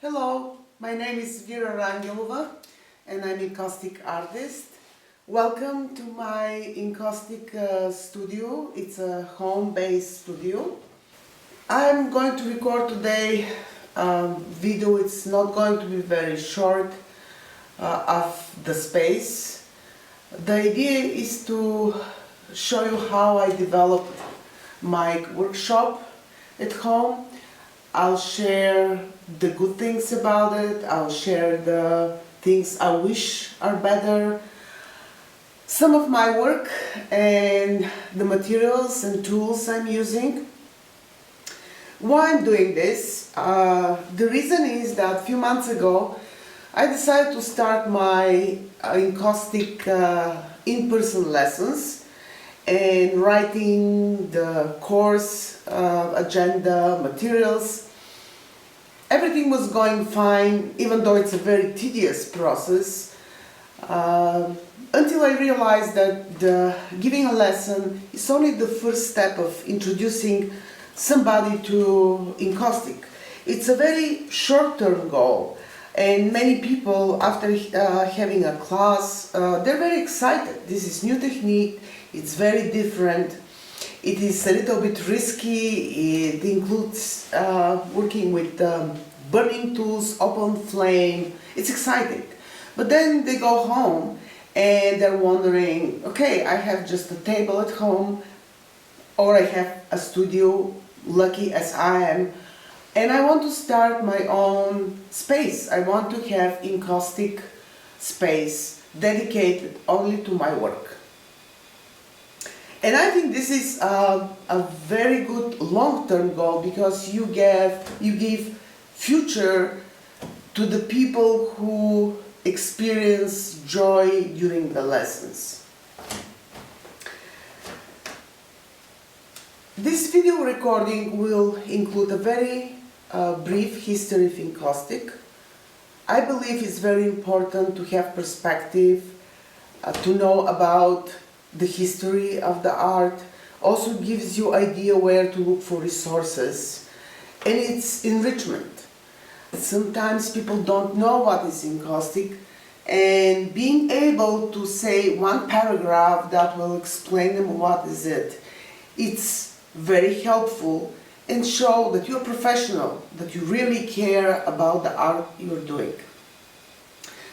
Hello, my name is Vera and I'm Encaustic artist. Welcome to my Encaustic studio. It's a home-based studio. I'm going to record today a video. It's not going to be very short of the space. The idea is to show you how I developed my workshop at home. I'll share the good things about it, I'll share the things I wish are better, some of my work and the materials and tools I'm using. Why I'm doing this? The reason is that a few months ago I decided to start my Encaustic in-person lessons and writing the course agenda, materials. Everything was going fine, even though it's a very tedious process, until I realized that giving a lesson is only the first step of introducing somebody to Encaustic. It's a very short-term goal, and many people, after having a class, they're very excited. This is new technique, it's very different. It is a little bit risky. It includes working with burning tools, open flame. It's exciting. But then they go home and they're wondering, okay, I have just a table at home, or I have a studio, lucky as I am, and I want to start my own space. I want to have Encaustic space dedicated only to my work. And I think this is a very good long-term goal, because you give future to the people who experience joy during the lessons. This video recording will include a very brief history of Encaustic. I believe it's very important to have perspective, to know about the history of the art. Also gives you idea where to look for resources, and it's enrichment. Sometimes people don't know what is Encaustic, and being able to say one paragraph that will explain them what is it, it's very helpful and show that you're professional, that you really care about the art you're doing.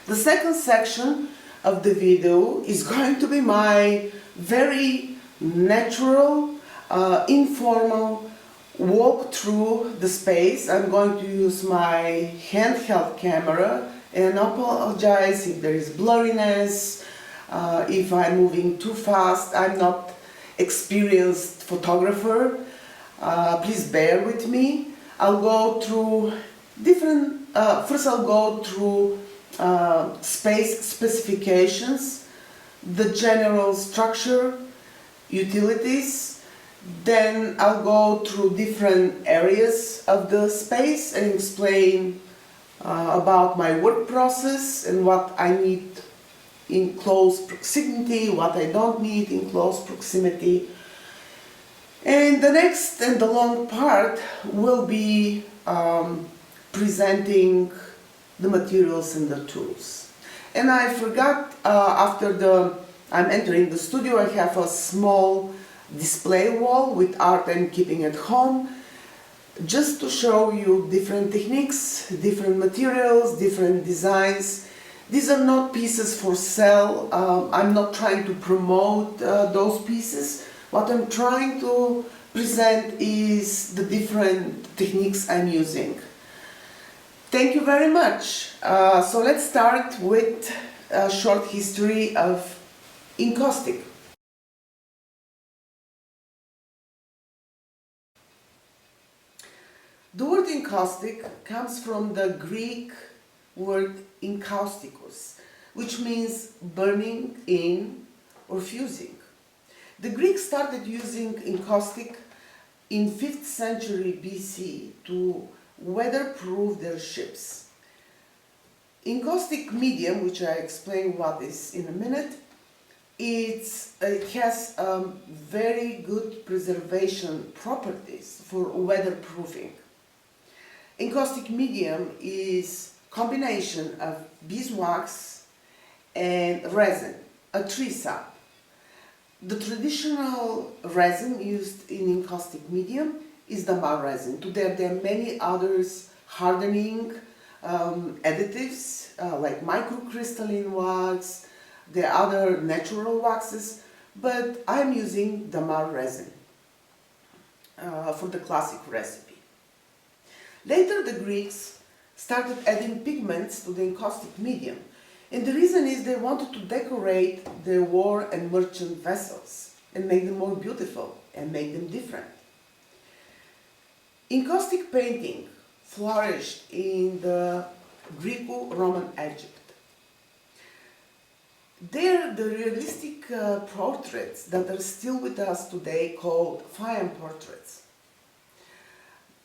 The second section of the video is going to be my very natural, informal walk through the space. I'm going to use my handheld camera, and I apologize if there is blurriness, if I'm moving too fast. I'm not experienced photographer. Please bear with me. I'll go through different, first I'll go through space specifications, the general structure, utilities. Then I'll go through different areas of the space and explain about my work process and what I need in close proximity, what I don't need in close proximity. And the next and the long part will be presenting the materials and the tools. And I forgot, after I'm entering the studio, I have a small display wall with art I'm keeping at home, just to show you different techniques, different materials, different designs. These are not pieces for sale. I'm not trying to promote those pieces. What I'm trying to present is the different techniques I'm using. Thank you very much. So let's start with a short history of Encaustic. The word encaustic comes from the Greek word encausticus, which means burning in or fusing. The Greeks started using encaustic in 5th century BC to weatherproof their ships. Encaustic medium, which I explain what is in a minute, it has very good preservation properties for weatherproofing. Encaustic medium is combination of beeswax and resin, a tree-sap. The traditional resin used in encaustic medium is the damar resin. Today there are many others hardening additives like microcrystalline wax, the other natural waxes, but I'm using the damar resin for the classic recipe. Later the Greeks started adding pigments to the encaustic medium, and the reason is they wanted to decorate their war and merchant vessels and make them more beautiful and make them different. Encaustic painting flourished in the Greco-Roman Egypt. There, the realistic portraits that are still with us today called fine portraits.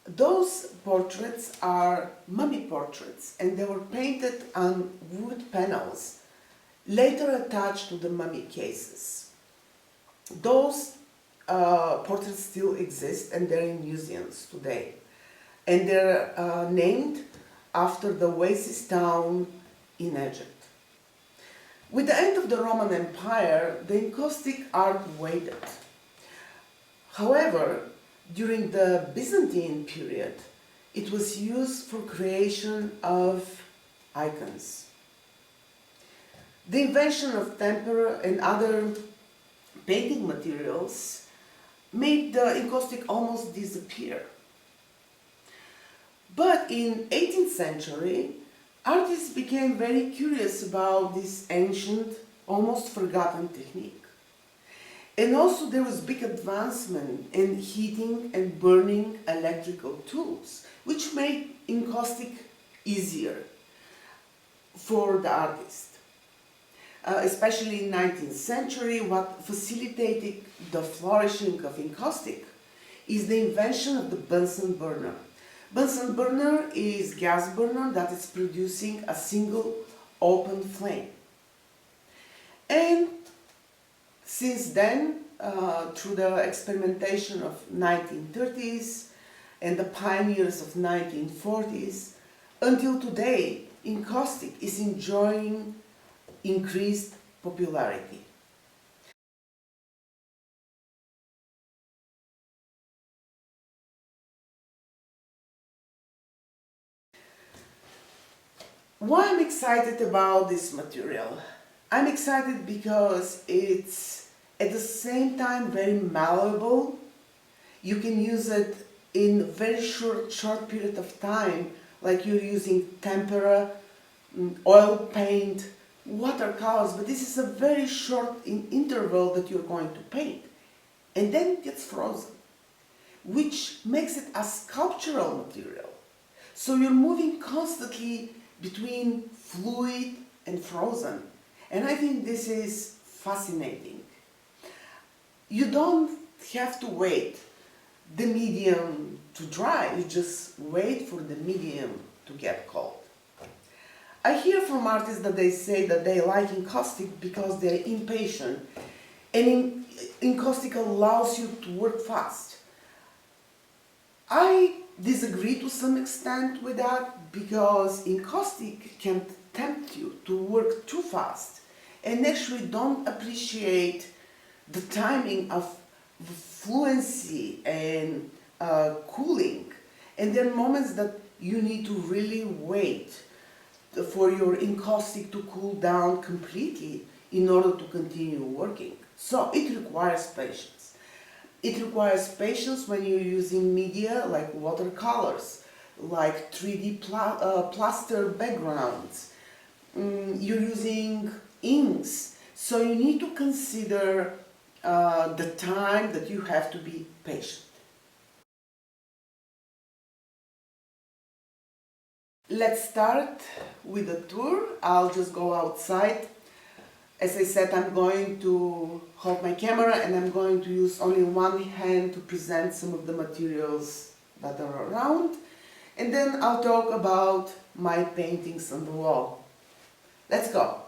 Those portraits are mummy portraits, and they were painted on wood panels, later attached to the mummy cases. Those portraits still exist, and they're in museums today. And they're named after the oasis town in Egypt. With the end of the Roman Empire, the encaustic art waned. However, during the Byzantine period, it was used for creation of icons. The invention of tempera and other painting materials made the encaustic almost disappear. But in 18th century, artists became very curious about this ancient, almost forgotten technique. And also there was big advancement in heating and burning electrical tools, which made encaustic easier for the artist. Especially in 19th century, what facilitated the flourishing of encaustic is the invention of the Bunsen burner. Bunsen burner is gas burner that is producing a single open flame. And since then, through the experimentation of 1930s and the pioneers of 1940s, until today, encaustic is enjoying increased popularity. Why I'm excited about this material? I'm excited because it's at the same time very malleable. You can use it in a very short period of time, like you're using tempera, oil paint, watercolors, but this is a very short interval that you're going to paint. And then it gets frozen, which makes it a sculptural material. So you're moving constantly between fluid and frozen. And I think this is fascinating. You don't have to wait the medium to dry, you just wait for the medium to get cold. I hear from artists that they say that they like encaustic because they're impatient, and encaustic allows you to work fast. I disagree to some extent with that because encaustic can tempt you to work too fast and actually don't appreciate the timing of fluency and cooling. And there are moments that you need to really wait for your encaustic to cool down completely in order to continue working. So it requires patience. It requires patience when you're using media like watercolors, like 3D plaster backgrounds. You're using inks. So you need to consider the time that you have to be patient. Let's start with a tour. I'll just go outside. As I said, I'm going to hold my camera and I'm going to use only one hand to present some of the materials that are around. And then I'll talk about my paintings on the wall. Let's go.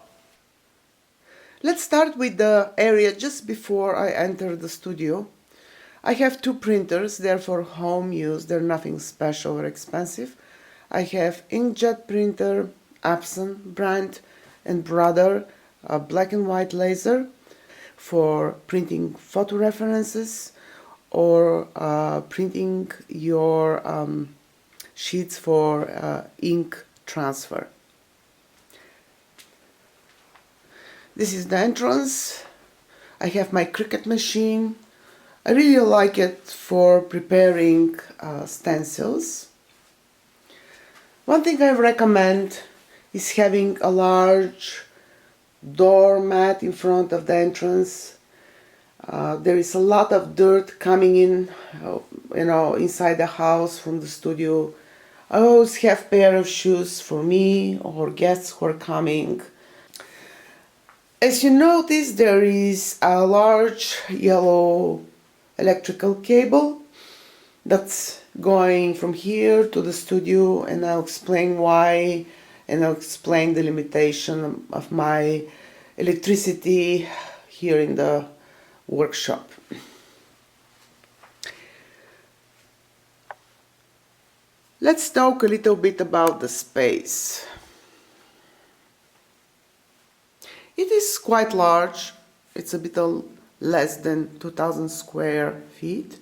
Let's start with the area just before I enter the studio. I have two printers, they're for home use, they're nothing special or expensive. I have inkjet printer, Epson brand, and Brother black and white laser for printing photo references or printing your sheets for ink transfer. This is the entrance. I have my Cricut machine. I really like it for preparing stencils. One thing I recommend is having a large doormat in front of the entrance. There is a lot of dirt coming in, inside the house from the studio. I always have a pair of shoes for me or guests who are coming. As you notice, there is a large yellow electrical cable that's going from here to the studio, and I'll explain why, and I'll explain the limitation of my electricity here in the workshop. Let's talk a little bit about the space. It is quite large. It's a bit less than 2,000 square feet.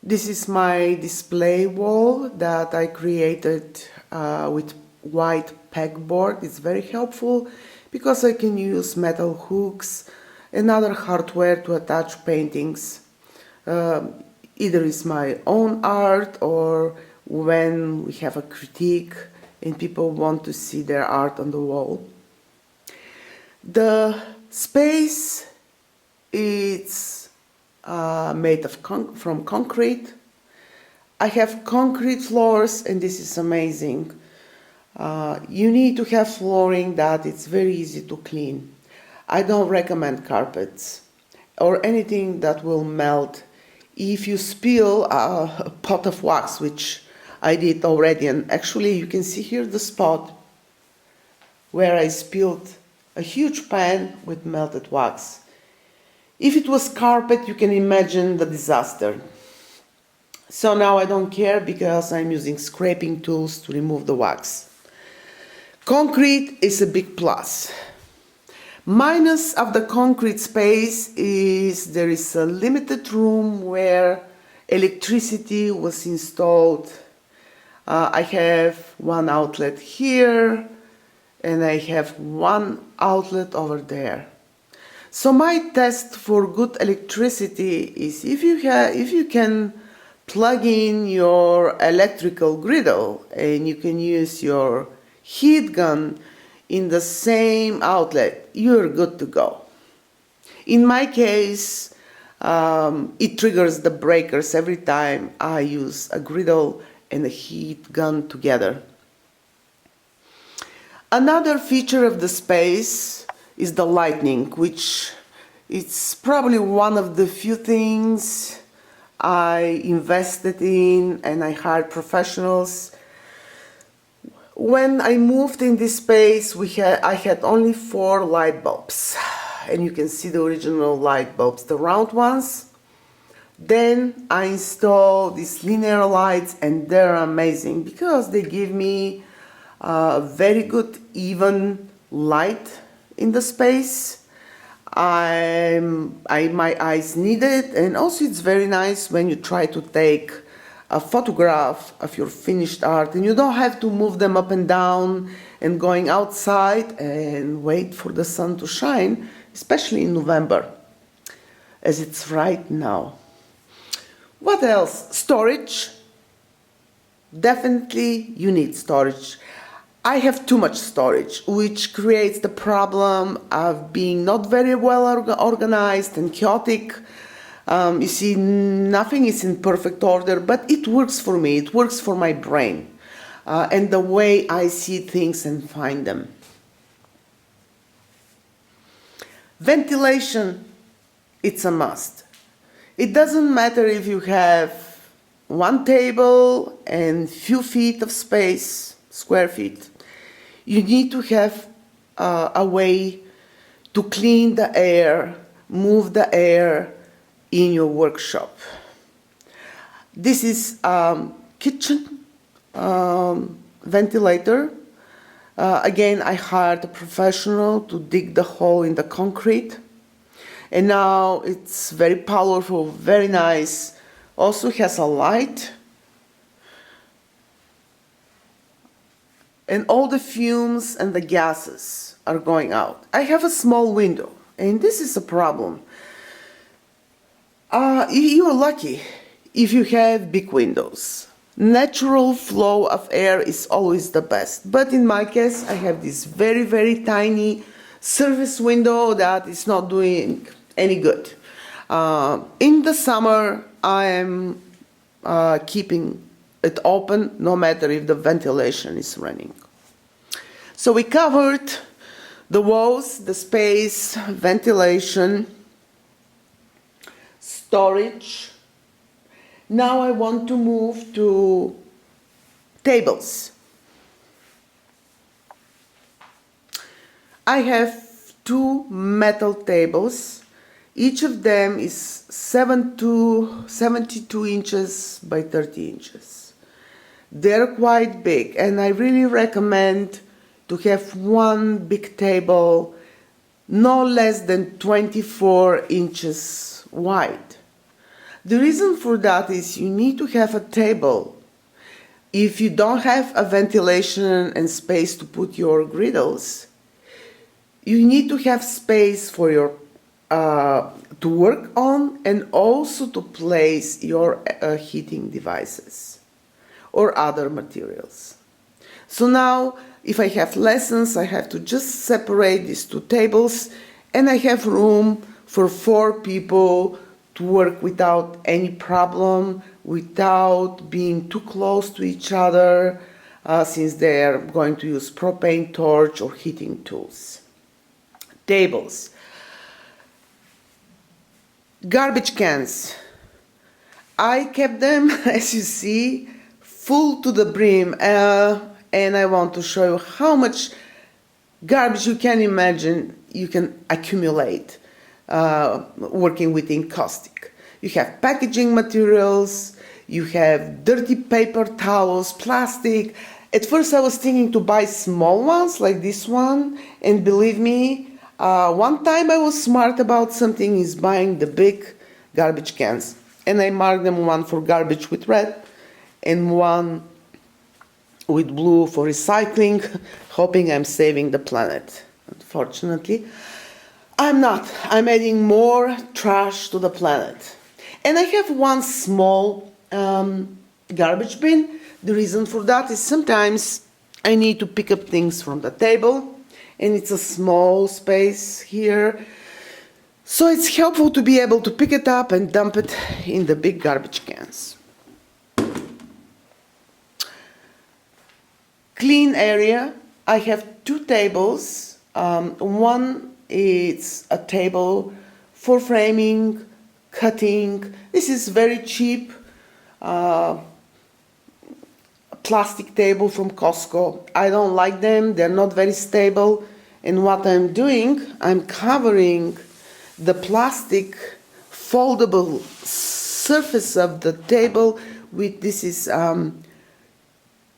This is my display wall that I created with white pegboard. It's very helpful because I can use metal hooks and other hardware to attach paintings. Either it's my own art or when we have a critique and people want to see their art on the wall. The space is made from concrete. I have concrete floors, and this is amazing. You need to have flooring that it's very easy to clean. I don't recommend carpets or anything that will melt if you spill a pot of wax, which I did already, and actually you can see here the spot where I spilled a huge pan with melted wax. If it was carpet, you can imagine the disaster. So now I don't care because I'm using scraping tools to remove the wax. Concrete is a big plus. Minus of the concrete space is there is a limited room where electricity was installed. I have one outlet here, and I have one outlet over there. So my test for good electricity is if you can plug in your electrical griddle and you can use your heat gun in the same outlet, you're good to go. In my case, it triggers the breakers every time I use a griddle and a heat gun together. Another feature of the space is the lighting, which it's probably one of the few things I invested in, and I hired professionals. When I moved in this space, I had only 4 light bulbs, and you can see the original light bulbs, the round ones. Then I installed these linear lights, and they're amazing because they give me very good even light in the space. My eyes need it, and also it's very nice when you try to take a photograph of your finished art and you don't have to move them up and down and going outside and wait for the sun to shine, especially in November, as it's right now. What else? Storage. Definitely you need storage. I have too much storage, which creates the problem of being not very well organized and chaotic. You see, nothing is in perfect order, but it works for me. It works for my brain and the way I see things and find them. Ventilation, it's a must. It doesn't matter if you have one table and few feet of space, square feet. You need to have a way to clean the air, move the air in your workshop. This is kitchen. ventilator. Again, I hired a professional to dig the hole in the concrete. And now it's very powerful, very nice. Also has a light. And all the fumes and the gases are going out. I have a small window, and this is a problem. You're lucky if you have big windows. Natural flow of air is always the best. But in my case, I have this very, very tiny surface window that is not doing any good. In the summer, I am keeping it open no matter if the ventilation is running. So we covered the walls, the space, ventilation, storage. Now I want to move to tables. I have 2 metal tables. Each of them is 72 inches by 30 inches. They're quite big, and I really recommend to have one big table no less than 24 inches wide. The reason for that is you need to have a table. If you don't have a ventilation and space to put your griddles, you need to have space for your to work on, and also to place your heating devices or other materials. So now, if I have lessons, I have to just separate these 2 tables, and I have room for 4 people to work without any problem, without being too close to each other, since they are going to use propane torch or heating tools. Tables. Garbage cans. I kept them, as you see, full to the brim, and I want to show you how much garbage you can imagine you can accumulate working with Encaustic. You have packaging materials, you have dirty paper towels, plastic. At first I was thinking to buy small ones like this one, and believe me, one time I was smart about something, is buying the big garbage cans. And I marked them, one for garbage with red and one with blue for recycling, hoping I'm saving the planet. Unfortunately, I'm not. I'm adding more trash to the planet. And I have one small garbage bin. The reason for that is sometimes I need to pick up things from the table, and it's a small space here. So it's helpful to be able to pick it up and dump it in the big garbage cans. Clean area. I have 2 tables. One is a table for framing, cutting. This is very cheap. Plastic table from Costco. I don't like them. They're not very stable. And what I'm doing, I'm covering the plastic foldable surface of the table with, this is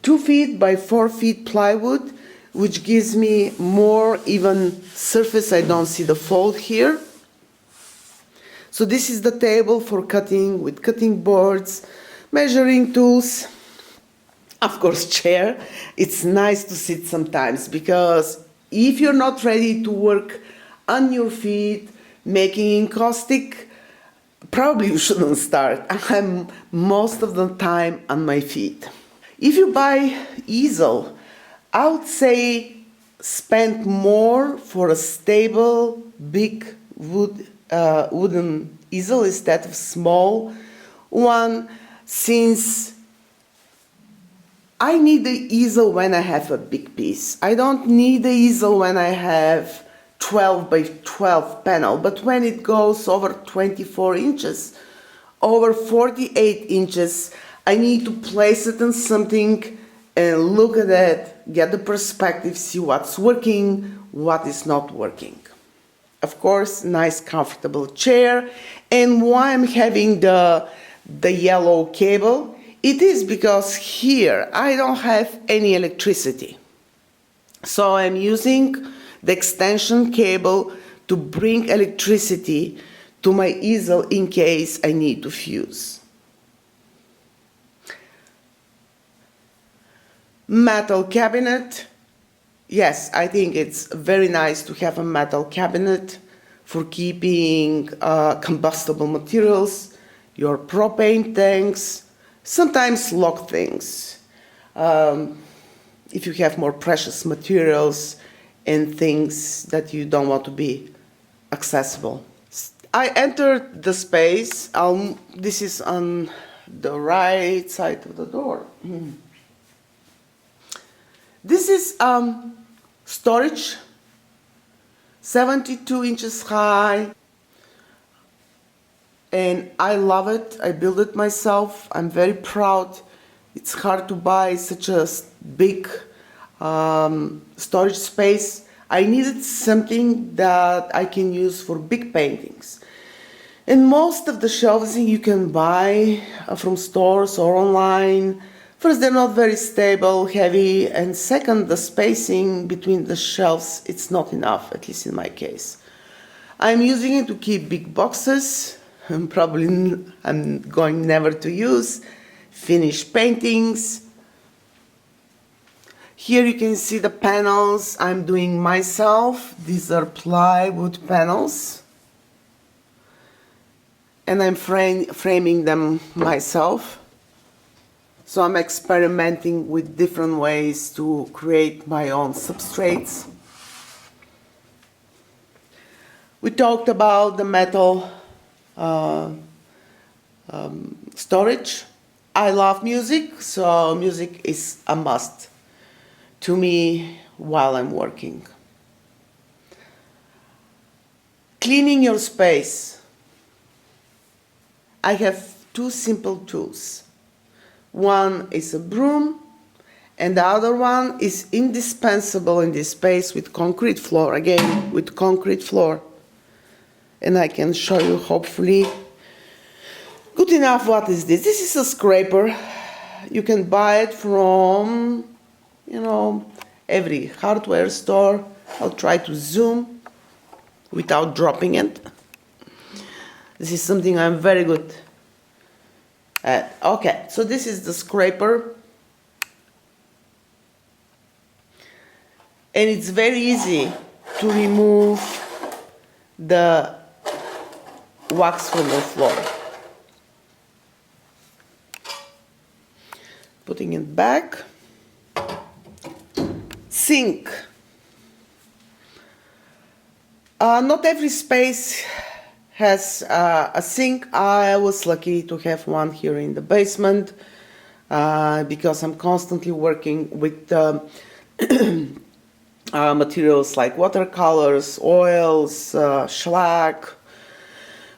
2 feet by 4 feet plywood, which gives me more even surface. I don't see the fold here. So this is the table for cutting, with cutting boards, measuring tools, of course chair. It's nice to sit sometimes, because if you're not ready to work on your feet making Encaustic, probably you shouldn't start. I'm most of the time on my feet. If you buy easel, I would say spend more for a stable, big wooden easel instead of small one, since I need the easel when I have a big piece. I don't need the easel when I have 12 by 12 panel, but when it goes over 24 inches, over 48 inches, I need to place it on something and look at it, get the perspective, see what's working, what is not working. Of course, nice comfortable chair. And why I'm having the yellow cable It is because here I don't have any electricity. So I'm using the extension cable to bring electricity to my easel in case I need to fuse. Metal cabinet. Yes, I think it's very nice to have a metal cabinet for keeping combustible materials, your propane tanks, sometimes lock things. If you have more precious materials and things that you don't want to be accessible. I entered the space. This is on the right side of the door. This is storage, 72 inches high, and I love it. I built it myself. I'm very proud. It's hard to buy such a big storage space. I needed something that I can use for big paintings. And most of the shelves you can buy from stores or online. First, they're not very stable, heavy, and second, the spacing between the shelves, it's not enough, at least in my case. I'm using it to keep big boxes, probably I'm going never to use, finished paintings. Here you can see the panels I'm doing myself. These are plywood panels. And I'm framing them myself. So I'm experimenting with different ways to create my own substrates. We talked about the metal storage. I love music, so music is a must to me while I'm working. Cleaning your space. I have two simple tools. One is a broom, and the other one is indispensable in this space with concrete floor, again with concrete floor. And I can show you hopefully good enough. What is this? This is a scraper. You can buy it from, every hardware store. I'll try to zoom without dropping it. This is something I'm very good at. Okay, so this is the scraper. And it's very easy to remove the wax from the floor. Putting it back. Sink. Not every space has a sink. I was lucky to have one here in the basement because I'm constantly working with materials like watercolors, oils, shellac,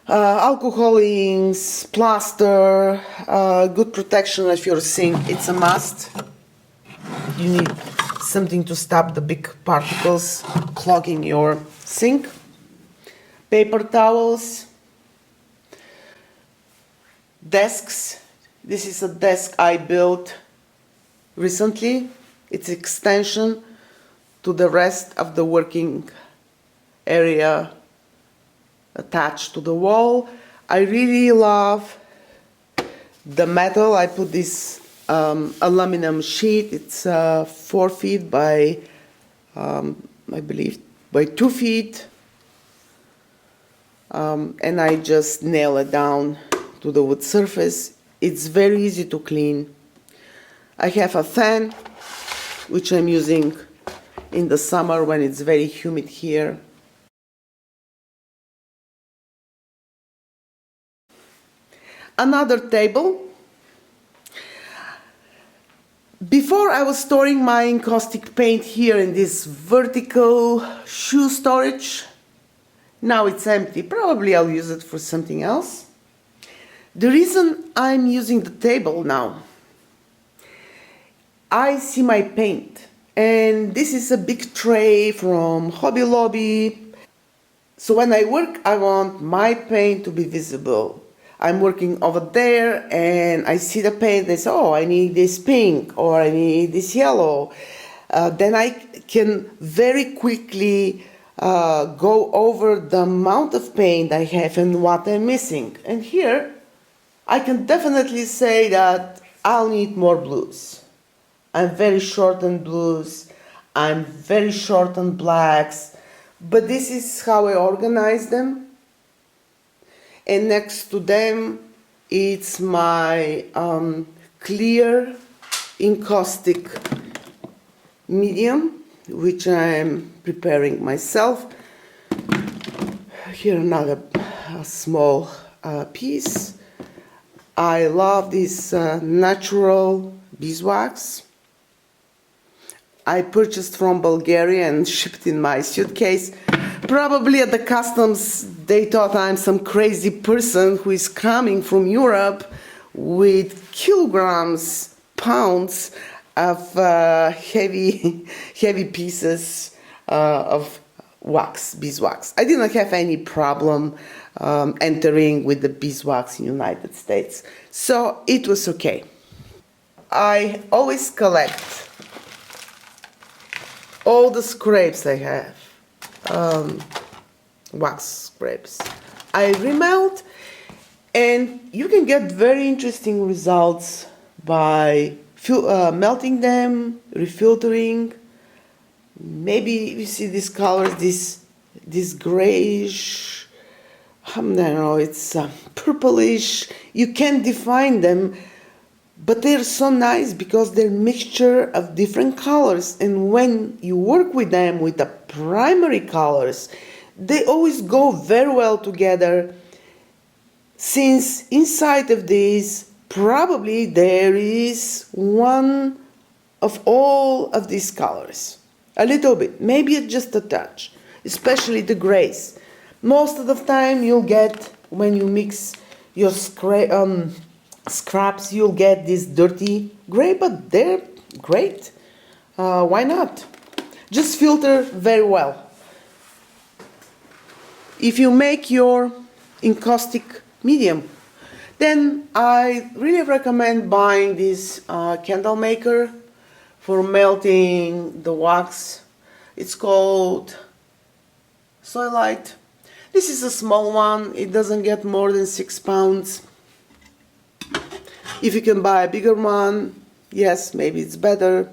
alcohol inks, plaster, good protection of your sink. It's a must. You need something to stop the big particles clogging your sink. Paper towels. Desks. This is a desk I built recently. It's extension to the rest of the working area attached to the wall. I really love the metal. I put this aluminum sheet. It's 4 feet by, I believe, by 2 feet. And I just nail it down to the wood surface. It's very easy to clean. I have a fan, which I'm using in the summer when it's very humid here. Another table. Before I was storing my encaustic paint here in this vertical shoe storage. Now it's empty. Probably I'll use it for something else. The reason I'm using the table now, I see my paint. And this is a big tray from Hobby Lobby. So when I work, I want my paint to be visible. I'm working over there and I see the paint, I say, oh, I need this pink or I need this yellow. Then I can very quickly go over the amount of paint I have and what I'm missing. And here I can definitely say that I'll need more blues. I'm very short on blues, I'm very short on blacks, but this is how I organize them. And next to them, it's my clear encaustic medium, which I'm preparing myself. Here another small piece. I love this natural beeswax. I purchased from Bulgaria and shipped in my suitcase. Probably at the customs they thought I'm some crazy person who is coming from Europe with kilograms, pounds of heavy pieces of wax, beeswax. I didn't have any problem entering with the beeswax in the United States, so it was okay. I always collect all the scrapes I have, wax scrapes. I remelt, and you can get very interesting results by melting them, refiltering. Maybe you see these colors, this grayish, I don't know, it's purplish. You can't define them, but they're so nice because they're a mixture of different colors, and when you work with them with the primary colors, they always go very well together, since inside of these probably there is one of all of these colors. A little bit, maybe just a touch, especially the grays. Most of the time you'll get, when you mix your scraps, you'll get this dirty gray, but they're great. Why not? Just filter very well. If you make your encaustic medium, then I really recommend buying this candle maker for melting the wax. It's called Soy Light. This is a small one, it doesn't get more than 6 pounds. If you can buy a bigger one, yes, maybe it's better.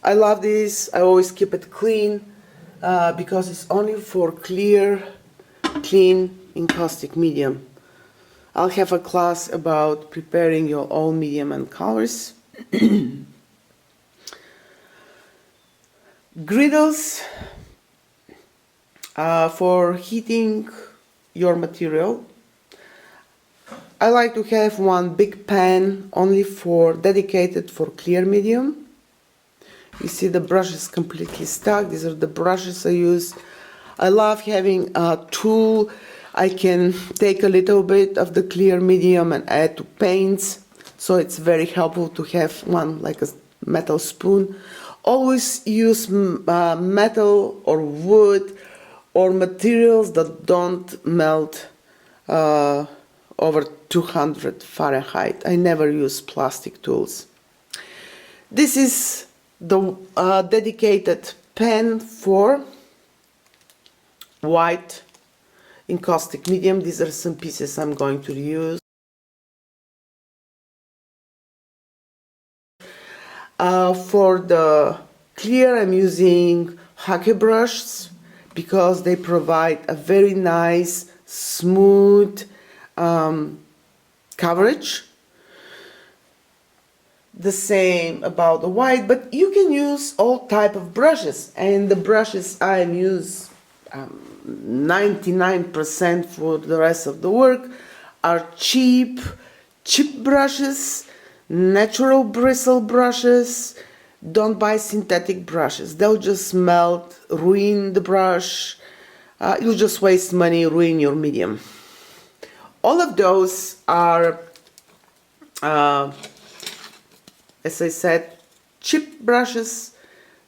I love this, I always keep it clean because it's only for clear, clean encaustic medium. I'll have a class about preparing your own medium and colors. Griddles for heating your material. I like to have one big pan only dedicated for clear medium. You see the brush is completely stuck. These are the brushes I use. I love having a tool. I can take a little bit of the clear medium and add to paints, so it's very helpful to have one like a metal spoon. Always use metal or wood or materials that don't melt over 200 Fahrenheit. I never use plastic tools. This is the dedicated pan for white encaustic medium. These are some pieces I'm going to use. For the clear, I'm using hockey brushes because they provide a very nice, smooth coverage. The same about the white, but you can use all type of brushes, and the brushes I use 99% for the rest of the work are cheap brushes, natural bristle brushes. Don't buy synthetic brushes, they'll just melt, ruin the brush. You'll just waste money, ruin your medium. All of those are as I said, cheap brushes.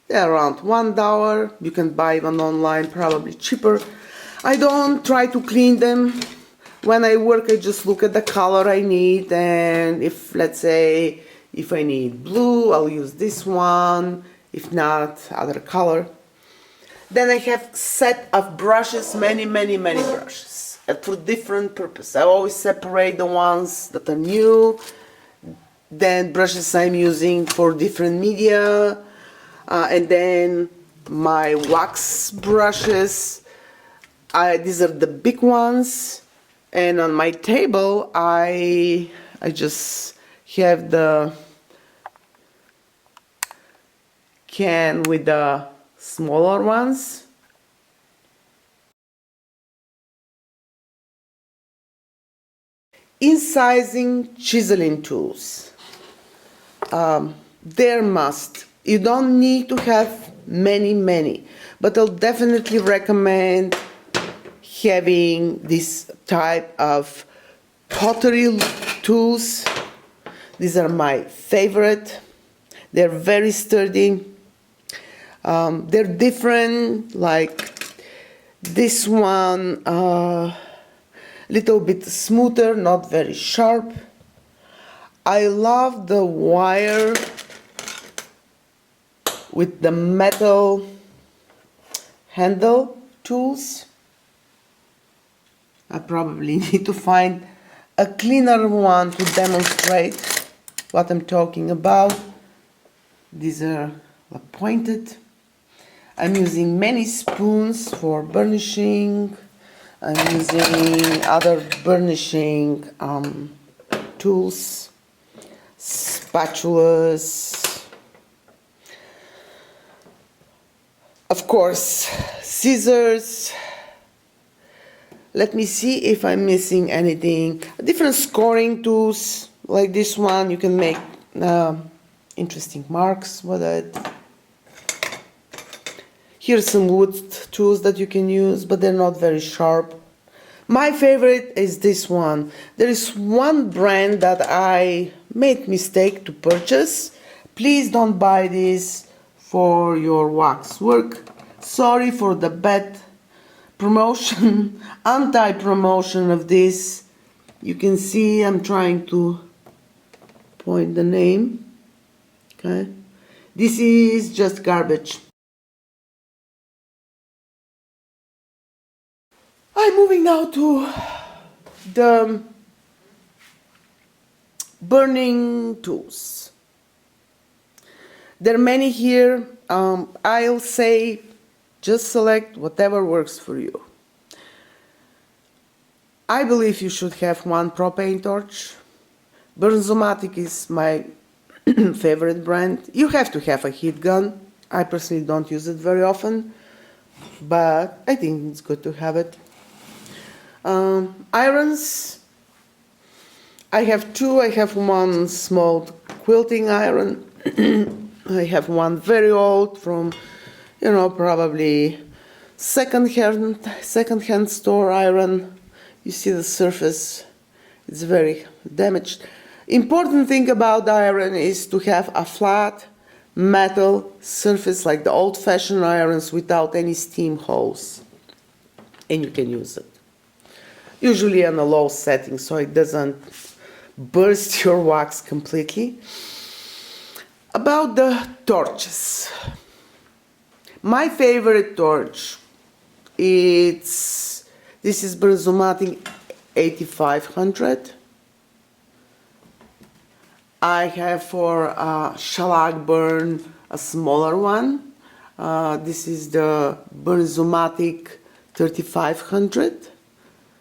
They're around $1. You can buy them online, probably cheaper. I don't try to clean them when I work, I just look at the color I need, and if, let's say, if I need blue, I'll use this one, if not, other color. Then I have set of brushes, many brushes, for different purposes. I always separate the ones that are new, then brushes I'm using for different media, and then my wax brushes. These are the big ones, and on my table I just have the can with the smaller ones. Incising chiseling tools. They're must. You don't need to have many, but I'll definitely recommend having this type of pottery tools. These are my favorite. They're very sturdy. They're different, like this one, little bit smoother, not very sharp. I love the wire with the metal handle tools. I probably need to find a cleaner one to demonstrate what I'm talking about. These are pointed. I'm using many spoons for burnishing. I'm using other burnishing tools, spatulas, of course, scissors. Let me see if I'm missing anything. Different scoring tools, like this one. You can make interesting marks with it. Here's some wood tools that you can use, but they're not very sharp. My favorite is this one. There is one brand that I made mistake to purchase. Please don't buy this for your wax work. Sorry for the bad promotion, anti-promotion of this. You can see I'm trying to point the name. Okay, this is just garbage. I'm moving now to the burning tools. There are many here. I'll say just select whatever works for you. I believe you should have one propane torch. Bernzomatic is my favorite brand. You have to have a heat gun. I personally don't use it very often, but I think it's good to have it. Irons. I have two. I have one small quilting iron. I have one very old from, probably second-hand store iron. You see the surface, it's very damaged. Important thing about iron is to have a flat metal surface like the old-fashioned irons without any steam holes, and you can use it. Usually on a low setting so it doesn't burst your wax completely. About the torches. My favorite torch, this is Bernzomatic 8500. I have for shellac burn a smaller one. This is the Bernzomatic 3500.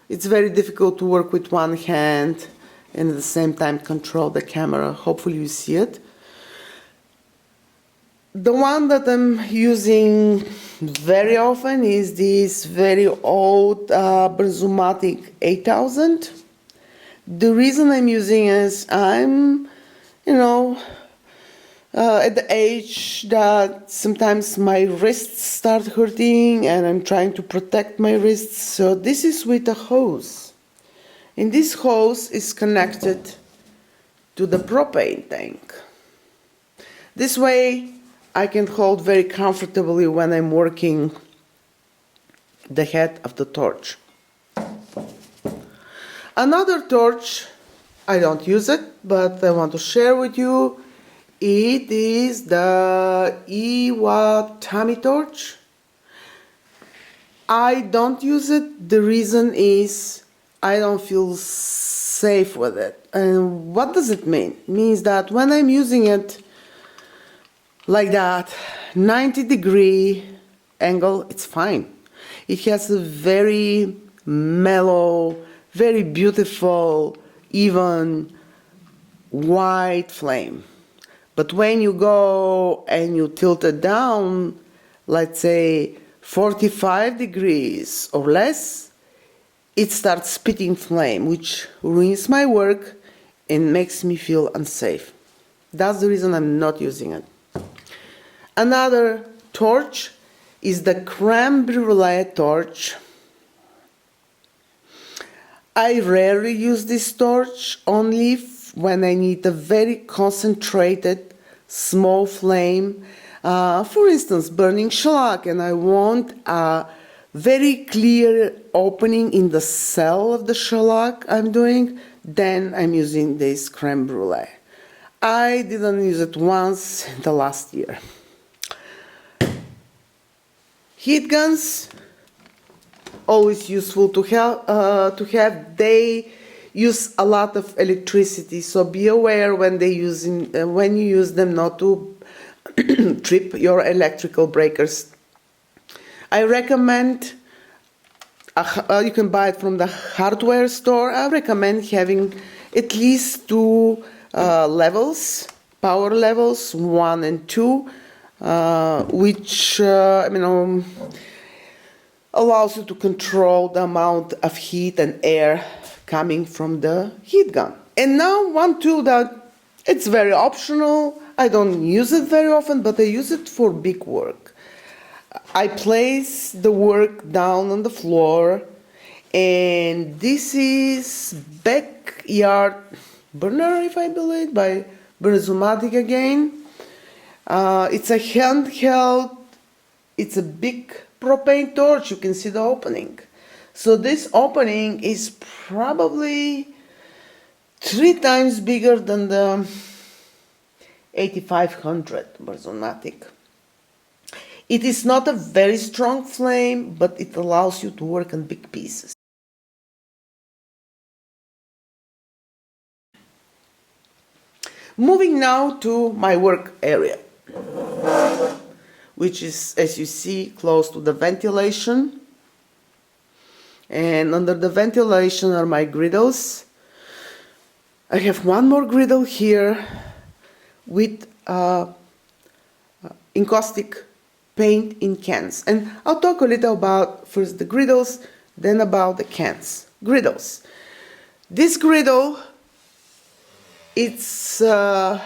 It's very difficult to work with one hand and at the same time control the camera. Hopefully you see it. The one that I'm using very often is this very old Bernzomatic 8000. The reason I'm using is I'm, at the age that sometimes my wrists start hurting and I'm trying to protect my wrists. So this is with a hose. And this hose is connected to the propane tank. This way I can hold very comfortably when I'm working the head of the torch. Another torch, I don't use it, but I want to share with you. It is the Iwatani torch. I don't use it. The reason is I don't feel safe with it. And what does it mean? It means that when I'm using it like that, 90-degree angle, it's fine. It has a very mellow, very beautiful, even white flame. But when you go and you tilt it down, let's say 45 degrees or less, it starts spitting flame, which ruins my work and makes me feel unsafe. That's the reason I'm not using it. Another torch is the creme brulee torch. I rarely use this torch, only when I need a very concentrated small flame. For instance, burning shellac, and I want a very clear opening in the cell of the shellac I'm doing, then I'm using this creme brulee. I didn't use it once in the last year. Heat guns, always useful to have. They use a lot of electricity, so be aware when you use them not to trip your electrical breakers. I recommend, you can buy it from the hardware store. I recommend having at least two levels, power levels, 1 and 2, which allows you to control the amount of heat and air coming from the heat gun. And now one tool that it's very optional. I don't use it very often, but I use it for big work. I place the work down on the floor, and this is Backyard Burner, if I believe, by Beeswax again. It's a handheld, it's a big propane torch. You can see the opening. So this opening is probably 3 times bigger than the 8500 Beeswax. It is not a very strong flame, but it allows you to work on big pieces. Moving now to my work area, which is, as you see, close to the ventilation. And under the ventilation are my griddles. I have one more griddle here with encaustic paint in cans. And I'll talk a little about first the griddles, then about the cans. Griddles. This griddle, it's, I'm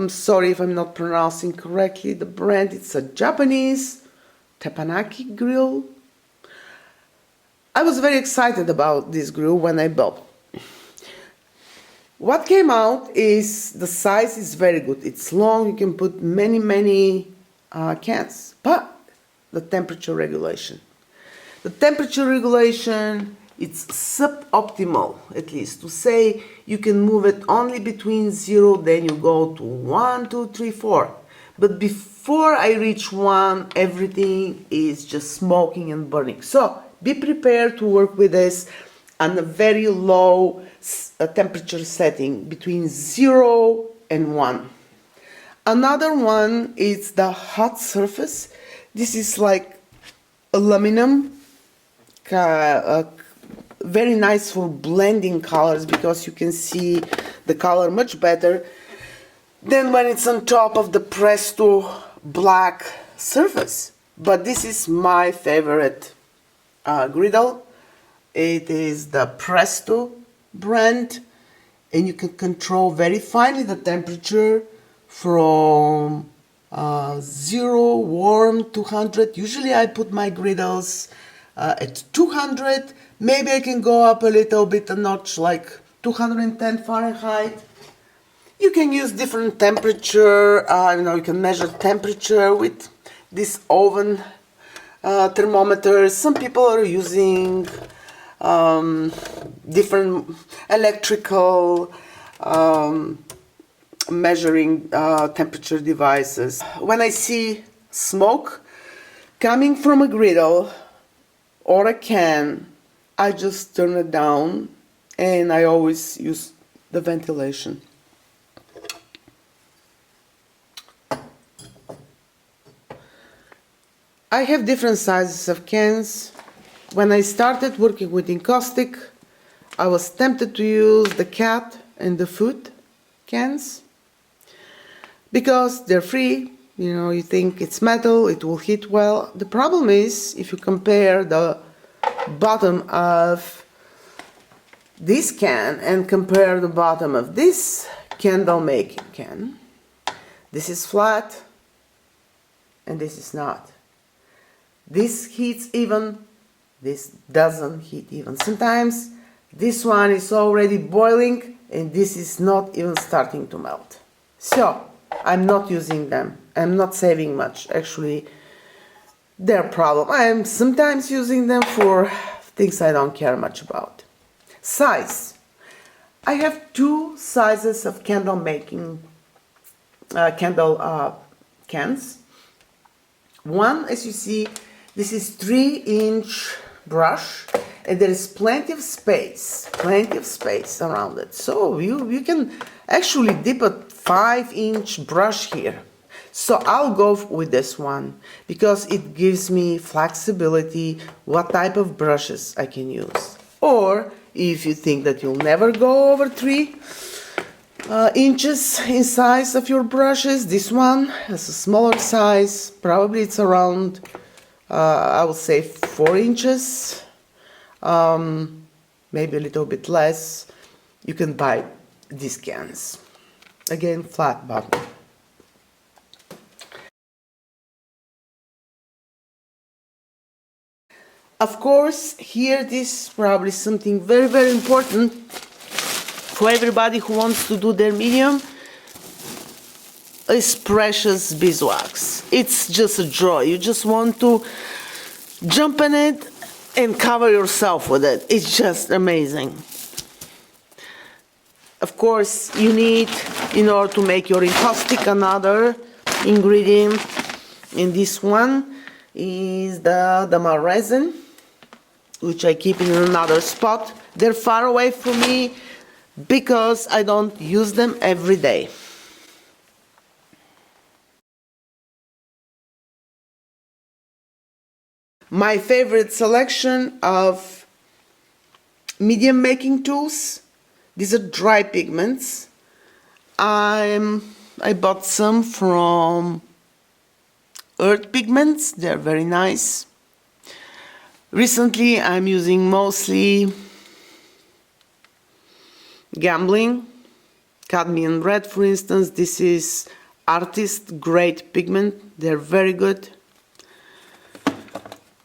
sorry if I'm not pronouncing correctly the brand. It's a Japanese teppanyaki grill. I was very excited about this grill when I bought it. What came out is the size is very good. It's long, you can put many cans, but the temperature regulation. The temperature regulation, it's suboptimal, at least, to say you can move it only between 0, then you go to 1, 2, 3, 4. But before I reach 1, everything is just smoking and burning. So be prepared to work with this on a very low temperature setting between 0 and 1. Another one is the hot surface. This is like aluminum, very nice for blending colors because you can see the color much better than when it's on top of the Presto black surface. But this is my favorite griddle. It is the Presto brand, and you can control very finely the temperature from 0 warm to 100. Usually I put my griddles at 200. Maybe I can go up a little bit a notch, like 210 Fahrenheit. You can use different temperature. You can measure temperature with this oven thermometer. Some people are using different electrical measuring temperature devices. When I see smoke coming from a griddle or a can, I just turn it down, and I always use the ventilation. I have different sizes of cans. When I started working with Encaustic, I was tempted to use the cat and the food cans because they're free. You know, you think it's metal, it will heat well. The problem is, if you compare the bottom of this can and compare the bottom of this candle making can, this is flat and this is not. This heats even, this doesn't heat even. Sometimes this one is already boiling and this is not even starting to melt. So I'm not using them. I'm not saving much. Actually, they're a problem. I'm sometimes using them for things I don't care much about. Size. I have two sizes of candle making cans. One, as you see, this is 3-inch brush, and there is plenty of space around it. So you can actually dip a 5-inch brush here. So I'll go with this one because it gives me flexibility what type of brushes I can use. Or if you think that you'll never go over 3 inches in size of your brushes, this one has a smaller size. Probably it's around I would say 4 inches, maybe a little bit less. You can buy these cans. Again, flat bottom. Of course, here this is probably something very, very important for everybody who wants to do their medium. Is precious beeswax. It's just a joy. You just want to jump in it and cover yourself with it. It's just amazing. Of course, you need, in order to make your encaustic, another ingredient. And this one is the resin, which I keep in another spot. They're far away from me because I don't use them every day. My favorite selection of medium making tools, these are dry pigments. I bought some from Earth Pigments, they're very nice. Recently I'm using mostly Gambling, cadmium red for instance. This is artist grade pigment, they're very good.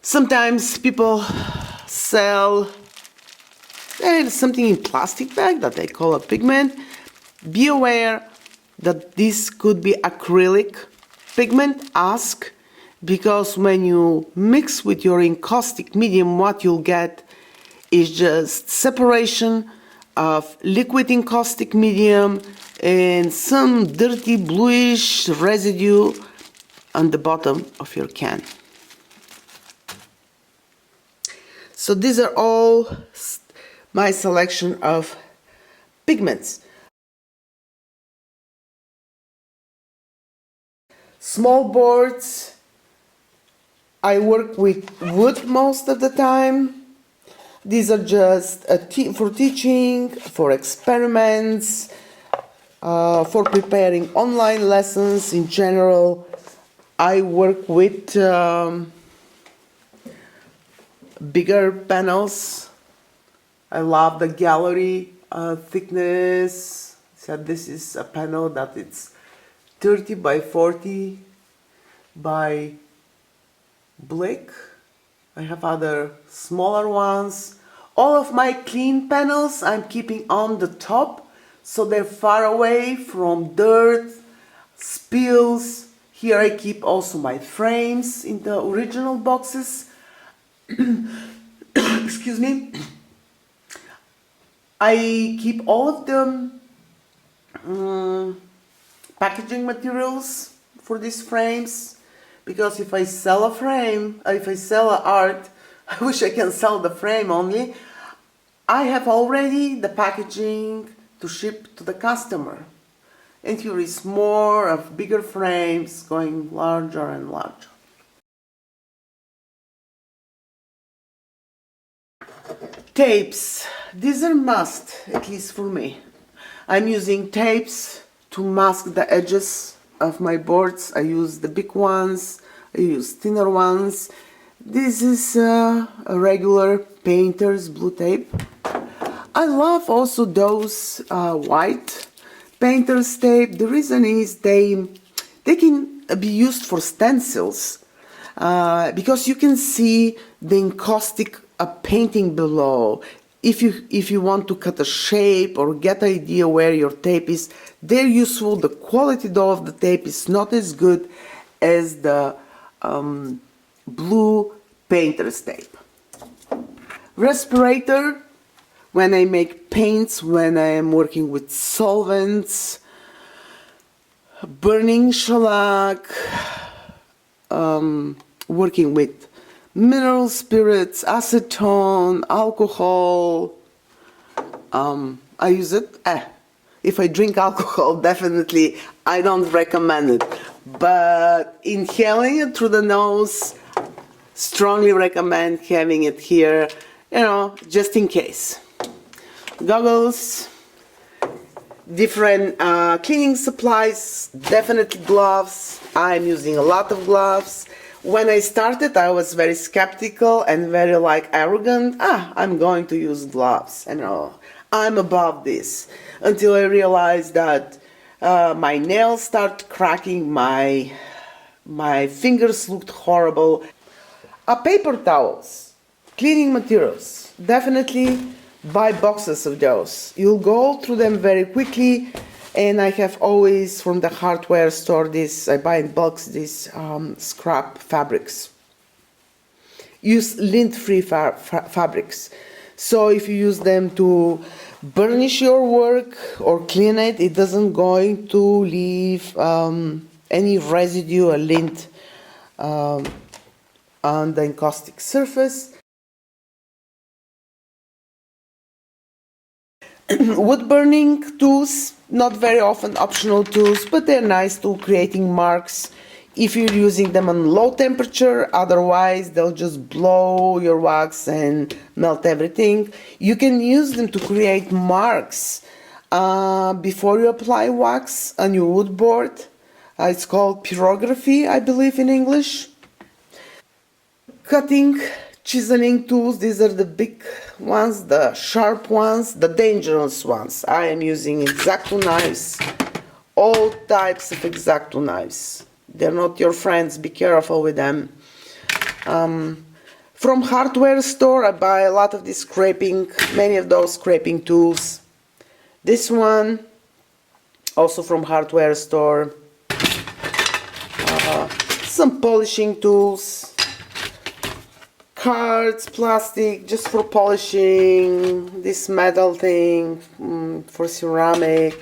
Sometimes people sell something in plastic bag that they call a pigment. Be aware that this could be acrylic pigment. Ask, because when you mix with your encaustic medium, what you'll get is just separation of liquid encaustic medium and some dirty bluish residue on the bottom of your can. So these are all my selection of pigments. Small boards, I work with wood most of the time. These are just for teaching, for experiments, for preparing online lessons in general. I work with bigger panels. I love the gallery thickness. So this is a panel that it's 30 by 40 by Blick. I have other smaller ones. All of my clean panels I'm keeping on the top, so they're far away from dirt, spills. Here I keep also my frames in the original boxes. Excuse me. I keep all of the packaging materials for these frames, because if I sell a frame, if I sell a art, I wish I can sell the frame only. I have already the packaging to ship to the customer. And here is more of bigger frames going larger and larger. Tapes. These are must, at least for me. I'm using tapes to mask the edges of my boards. I use the big ones, I use thinner ones. This is a regular painter's blue tape. I love also those white painter's tape. The reason is they can be used for stencils because you can see the encaustic painting below. If you want to cut a shape or get an idea where your tape is, they're useful. The quality though of the tape is not as good as the blue painter's tape. Respirator, when I make paints, when I am working with solvents, burning shellac, working with mineral spirits, acetone, alcohol. I use it. If I drink alcohol, definitely I don't recommend it. But inhaling it through the nose, strongly recommend having it here, just in case. Goggles, different cleaning supplies, definitely gloves. I'm using a lot of gloves. When I started, I was very skeptical and very arrogant. I'm going to use gloves. I'm above this. Until I realized that my nails start cracking, my fingers looked horrible. Paper towels, cleaning materials, definitely buy boxes of those. You'll go through them very quickly. And I have always, from the hardware store, I buy in bulks these scrap fabrics. Use lint-free fabrics. So if you use them to burnish your work or clean it, it doesn't going to leave any residue or lint on the encaustic surface. Wood burning tools, not very often optional tools, but they're nice to creating marks if you're using them on low temperature. Otherwise they'll just blow your wax and melt everything. You can use them to create marks before you apply wax on your wood board. It's called pyrography, I believe, in English. Cutting, chiseling tools, these are the big ones, the sharp ones, the dangerous ones. I am using X-Acto knives, all types of X-Acto knives. They're not your friends, be careful with them. From hardware store, I buy a lot of this scraping, many of those scraping tools. This one, also from hardware store. Some polishing tools. Cards, plastic, just for polishing, this metal thing for ceramic.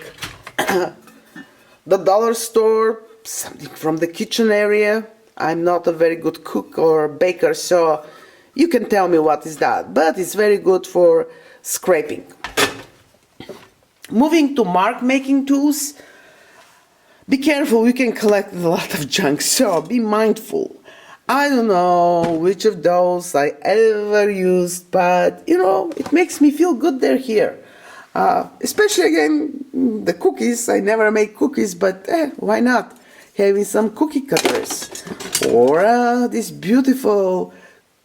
The dollar store, something from the kitchen area. I'm not a very good cook or baker, so you can tell me what is that, but it's very good for scraping. Moving to mark making tools, be careful, you can collect a lot of junk, so be mindful. I don't know which of those I ever used, but it makes me feel good they're here. Especially again, the cookies. I never make cookies, but why not? Having some cookie cutters. Or these beautiful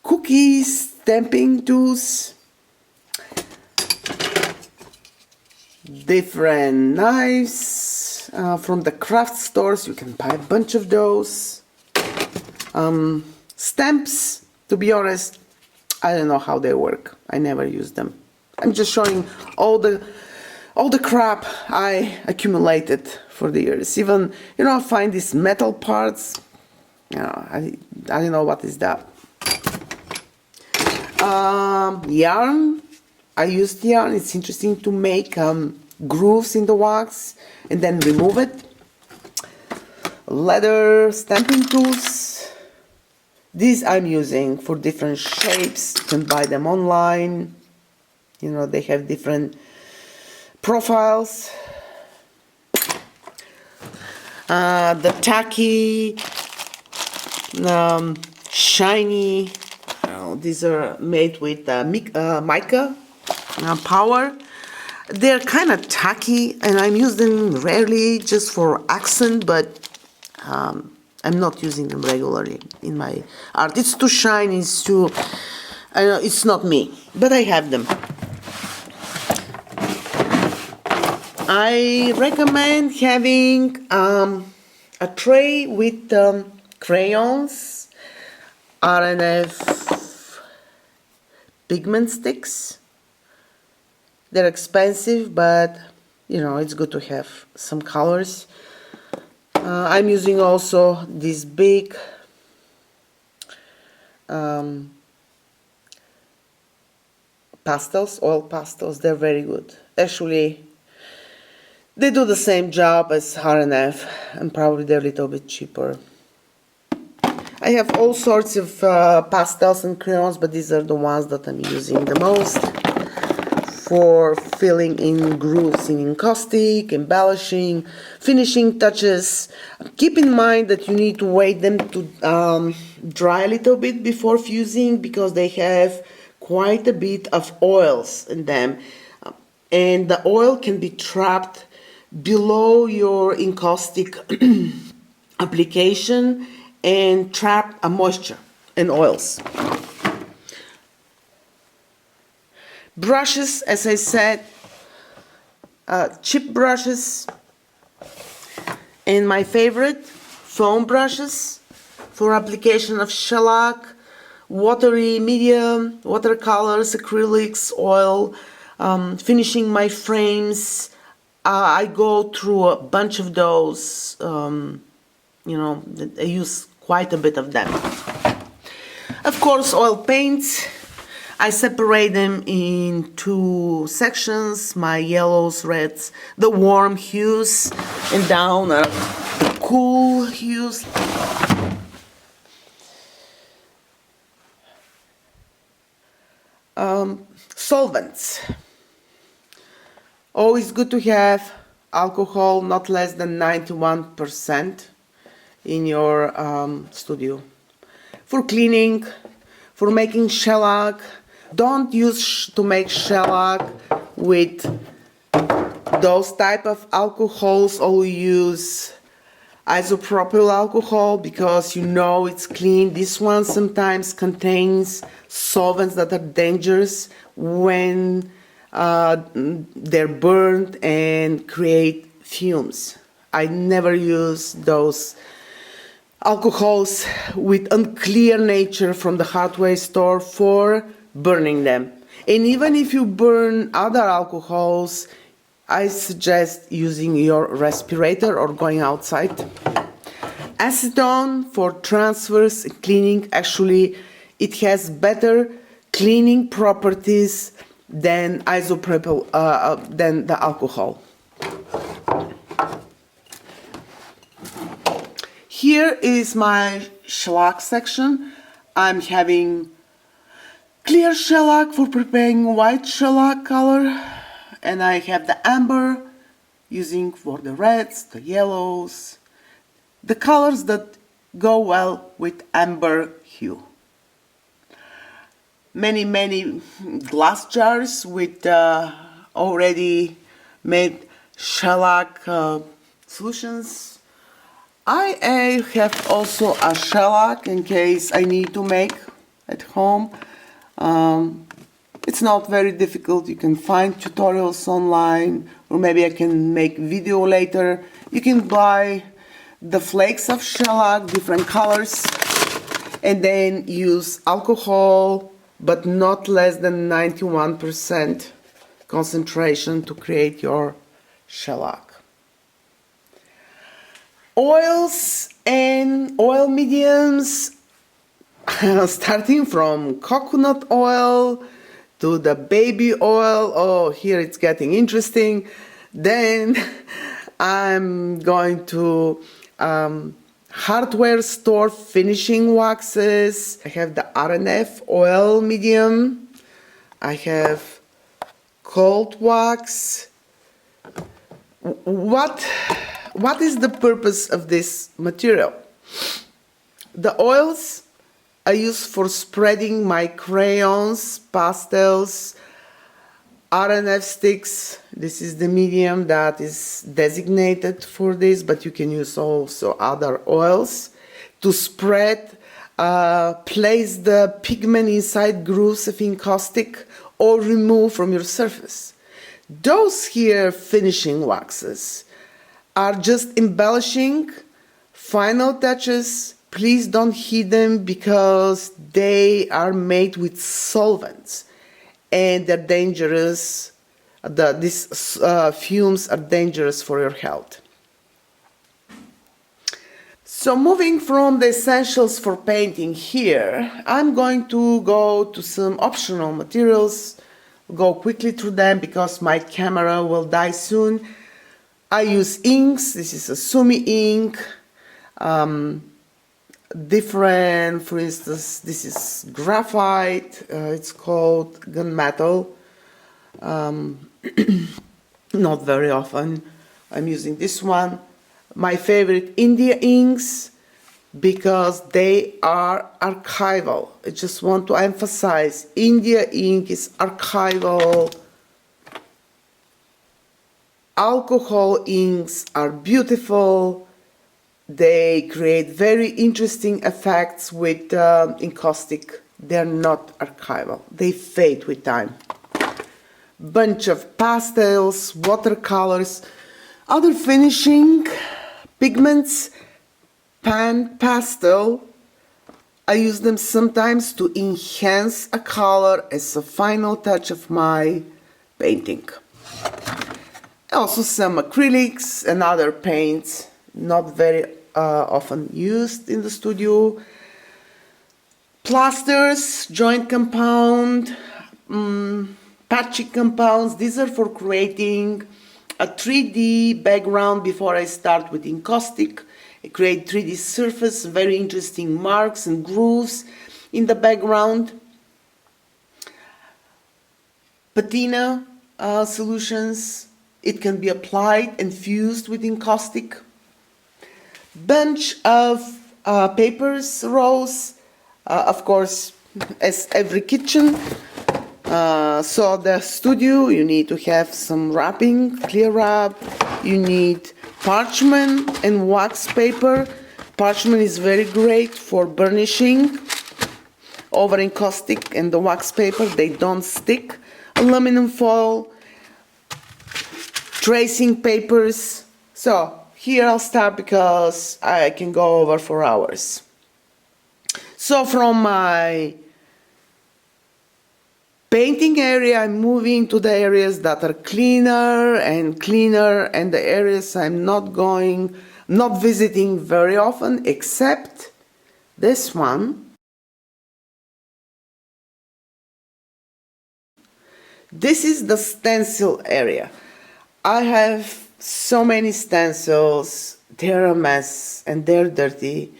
cookie stamping tools. Different knives from the craft stores. You can buy a bunch of those. Stamps, to be honest, I don't know how they work. I never use them. I'm just showing all the crap I accumulated for the years. Even, I find these metal parts. I don't know what is that. Yarn. I used yarn. It's interesting to make grooves in the wax and then remove it. Leather stamping tools. These I'm using for different shapes. You can buy them online. You know, they have different profiles. The tacky, shiny, these are made with mica power. They're kind of tacky and I'm using them rarely just for accent, but I'm not using them regularly in my art. It's too shiny, it's too, I know, it's not me, but I have them. I recommend having a tray with crayons, RNF pigment sticks. They're expensive, but you know, it's good to have some colors. I'm using also these big pastels, oil pastels. They're very good. Actually, they do the same job as RNF, and probably they're a little bit cheaper. I have all sorts of pastels and crayons, but these are the ones that I'm using the most for filling in grooves in encaustic, embellishing, finishing touches. Keep in mind that you need to wait them to dry a little bit before fusing, because they have quite a bit of oils in them, and the oil can be trapped below your encaustic application and trap a moisture and oils. Brushes, as I said, chip brushes, and my favorite, foam brushes for application of shellac, watery medium, watercolors, acrylics, oil, finishing my frames. I go through a bunch of those, you know, I use quite a bit of them. Of course, oil paints, I separate them in two sections, my yellows, reds, the warm hues, and down are the cool hues. Solvents. Always good to have alcohol not less than 91% in your studio. For cleaning, for making shellac, don't use to make shellac with those type of alcohols, or use isopropyl alcohol, because you know it's clean. This one sometimes contains solvents that are dangerous when they're burned and create fumes. I never use those alcohols with unclear nature from the hardware store for burning them. And even if you burn other alcohols, I suggest using your respirator or going outside. Acetone for transfers and cleaning. Actually, it has better cleaning properties than isopropyl, than the alcohol. Here is my shellac section. I'm having clear shellac for preparing white shellac color, and I have the amber using for the reds, the yellows, the colors that go well with amber hue. Many glass jars with already made shellac solutions. I have also a shellac in case I need to make at home. It's not very difficult. You can find tutorials online, or maybe I can make video later. You can buy the flakes of shellac, different colors, and then use alcohol, but not less than 91% concentration to create your shellac. Oils and oil mediums, starting from coconut oil to the baby oil. Oh, here it's getting interesting. Then I'm going to hardware store finishing waxes. I have the RNF oil medium. I have cold wax. What is the purpose of this material? The oils I use for spreading my crayons, pastels, RNF sticks. This is the medium that is designated for this, but you can use also other oils to spread, place the pigment inside grooves of encaustic or remove from your surface. Those here finishing waxes are just embellishing, final touches. Please don't heat them because they are made with solvents and they're dangerous. These fumes are dangerous for your health. So moving from the essentials for painting here, I'm going to go to some optional materials, go quickly through them because my camera will die soon. I use inks. This is a Sumi ink. Different, for instance, this is graphite. It's called gunmetal. Not very often I'm using this one. My favorite, India inks, because they are archival. I just want to emphasize, India ink is archival. Alcohol inks are beautiful. They create very interesting effects with encaustic. They're not archival. They fade with time. Bunch of pastels, watercolors, other finishing, pigments, pan pastel. I use them sometimes to enhance a color as a final touch of my painting. Also some acrylics and other paints, not very often used in the studio. Plasters, joint compound, patchy compounds. These are for creating a 3D background before I start with encaustic. I create 3D surface, very interesting marks and grooves in the background. Patina solutions, it can be applied and fused with encaustic. Bunch of papers, rolls, of course, as every kitchen. So the studio, you need to have some wrapping, clear wrap. You need parchment and wax paper. Parchment is very great for burnishing over encaustic, and the wax paper, they don't stick. Aluminum foil, tracing papers. So here I'll start because I can go over for hours. So from my painting area, I'm moving to the areas that are cleaner, and the areas I'm not visiting very often, except this one. This is the stencil area. I have so many stencils. They're a mess and they're dirty,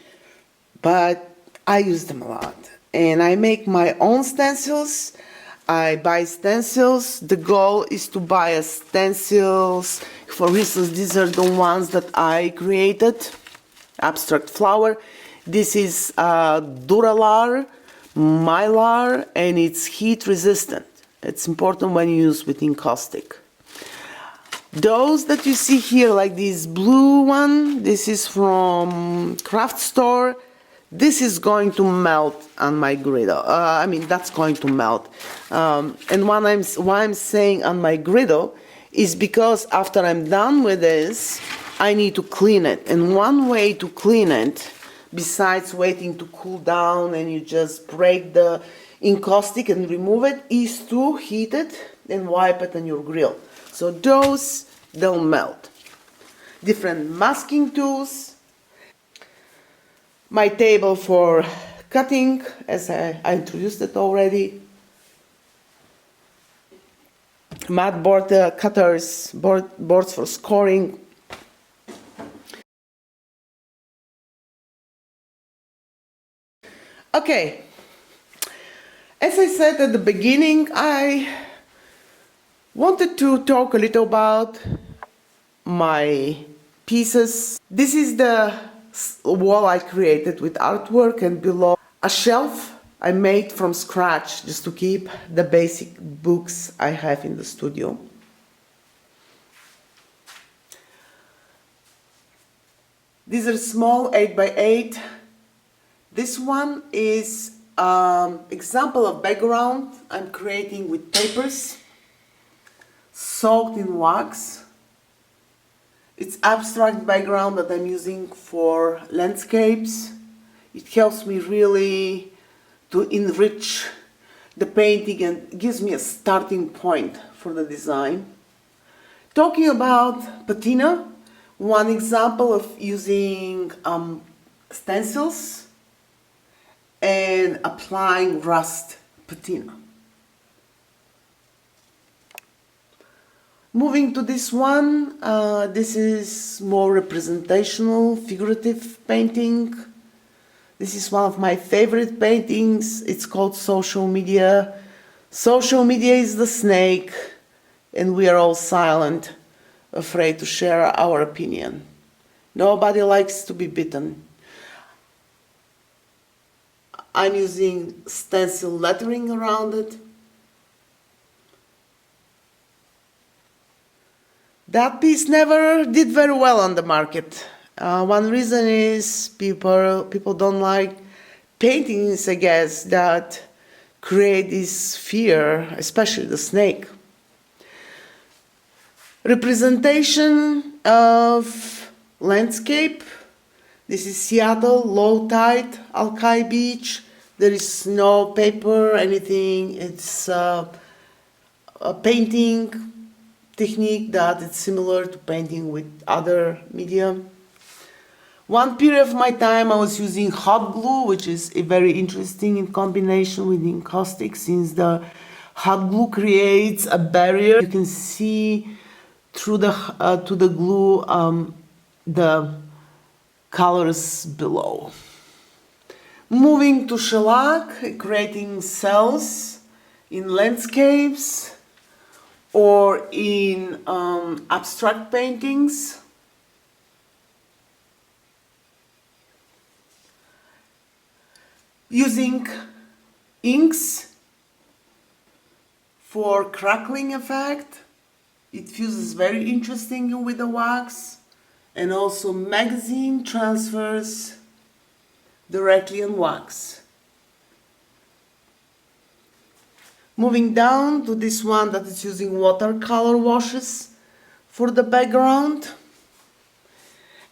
but I use them a lot. And I make my own stencils. I buy stencils. The goal is to buy a stencils. For instance, these are the ones that I created. Abstract flower. This is Duralar, Mylar, and it's heat resistant. It's important when you use with encaustic. Those that you see here, like this blue one, this is from craft store. This is going to melt on my griddle. That's going to melt. And why I'm saying on my griddle is because after I'm done with this, I need to clean it. And one way to clean it, besides waiting to cool down and you just break the encaustic and remove it, is to heat it and wipe it on your grill. So those, they'll melt. Different masking tools. My table for cutting, as I introduced it already. Mat board cutters, boards for scoring. Okay, as I said at the beginning, I wanted to talk a little about my pieces. This is the wall I created with artwork, and below a shelf I made from scratch just to keep the basic books I have in the studio. These are small 8x8. This one is an example of background I'm creating with papers soaked in wax. It's abstract background that I'm using for landscapes. It helps me really to enrich the painting and gives me a starting point for the design. Talking about patina, one example of using stencils and applying rust patina. Moving to this one, this is more representational, figurative painting. This is one of my favorite paintings. It's called Social Media. Social media is the snake, and we are all silent, afraid to share our opinion. Nobody likes to be bitten. I'm using stencil lettering around it. That piece never did very well on the market. One reason is people don't like paintings, I guess, that create this fear, especially the snake. Representation of landscape. This is Seattle, low tide, Alki Beach. There is no paper, anything. It's a painting technique that is similar to painting with other media. One period of my time I was using hot glue, which is very interesting in combination with encaustic, since the hot glue creates a barrier. You can see through the to the glue the colors below. Moving to shellac, creating cells in landscapes or in abstract paintings. Using inks for crackling effect. It fuses very interesting with the wax, and also magazine transfers directly on wax. Moving down to this one that is using watercolor washes for the background.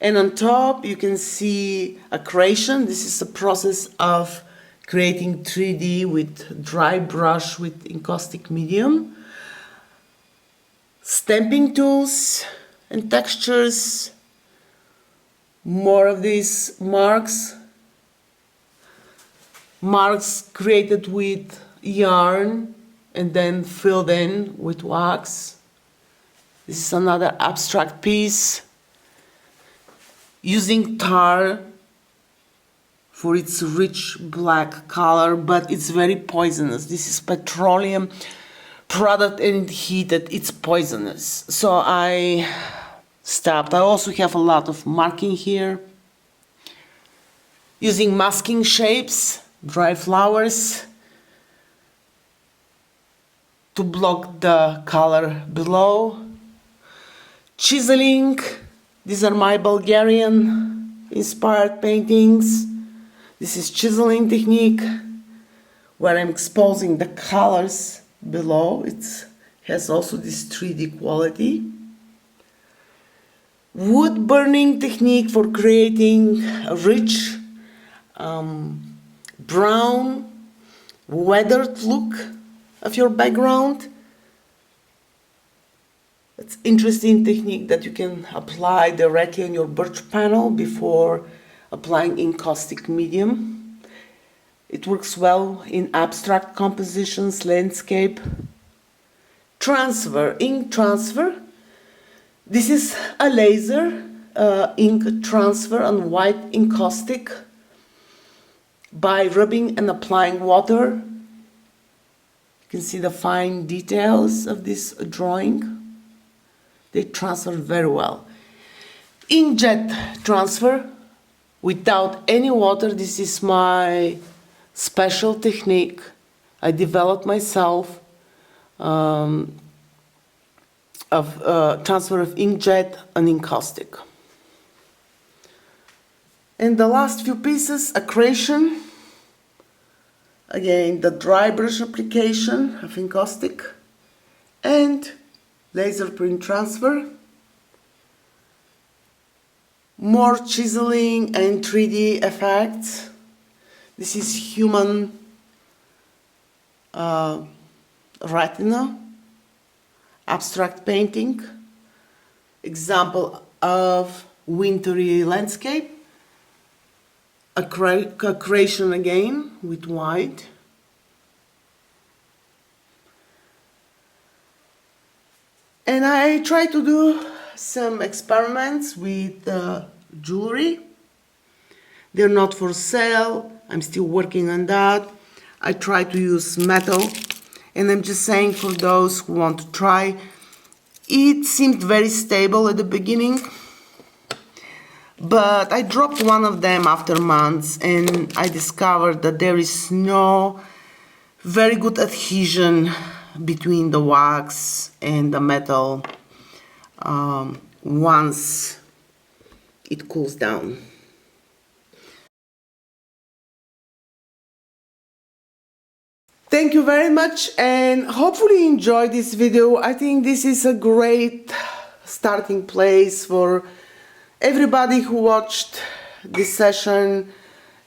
And on top you can see a creation. This is a process of creating 3D with dry brush with encaustic medium. Stamping tools and textures. More of these marks. Marks created with yarn and then filled in with wax. This is another abstract piece. Using tar for its rich black color, but it's very poisonous. This is petroleum product and heated, it's poisonous. So I stopped. I also have a lot of marking here. Using masking shapes, dry flowers, to block the color below. Chiseling. These are my Bulgarian inspired paintings. This is chiseling technique where I'm exposing the colors below. It has also this 3D quality. Wood burning technique for creating a rich brown weathered look of your background. It's interesting technique that you can apply directly on your birch panel before applying encaustic medium. It works well in abstract compositions, landscape. transfer, ink transfer. This is a laser ink transfer on white encaustic by rubbing and applying water. You can see the fine details of this drawing. They transfer very well. Inkjet transfer without any water. This is my special technique I developed myself of transfer of inkjet and encaustic. And the last few pieces, accretion. Again, the dry brush application of encaustic and laser print transfer. More chiseling and 3D effects. This is human retina, abstract painting, example of wintry landscape, a creation again with white, and I try to do some experiments with jewelry. They're not for sale, I'm still working on that. I try to use metal, and I'm just saying for those who want to try, it seemed very stable at the beginning, but I dropped one of them after months and I discovered that there is no very good adhesion between the wax and the metal once it cools down. Thank you very much, and hopefully you enjoyed this video. I think this is a great starting place for everybody who watched this session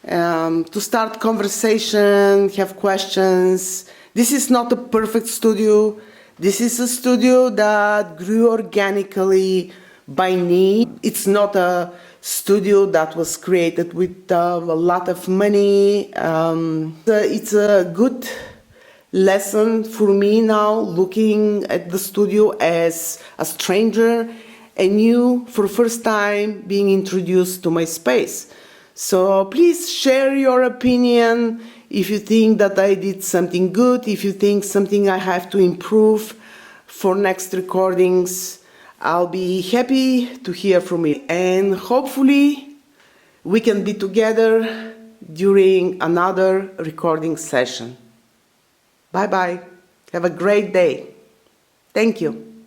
to start conversation, have questions. This is not a perfect studio. This is a studio that grew organically by need. It's not a studio that was created with a lot of money. It's a good lesson for me now, looking at the studio as a stranger and you for the first time being introduced to my space. So please share your opinion if you think that I did something good, if you think something I have to improve for next recordings. I'll be happy to hear from you, and hopefully we can be together during another recording session. Bye bye. Have a great day. Thank you.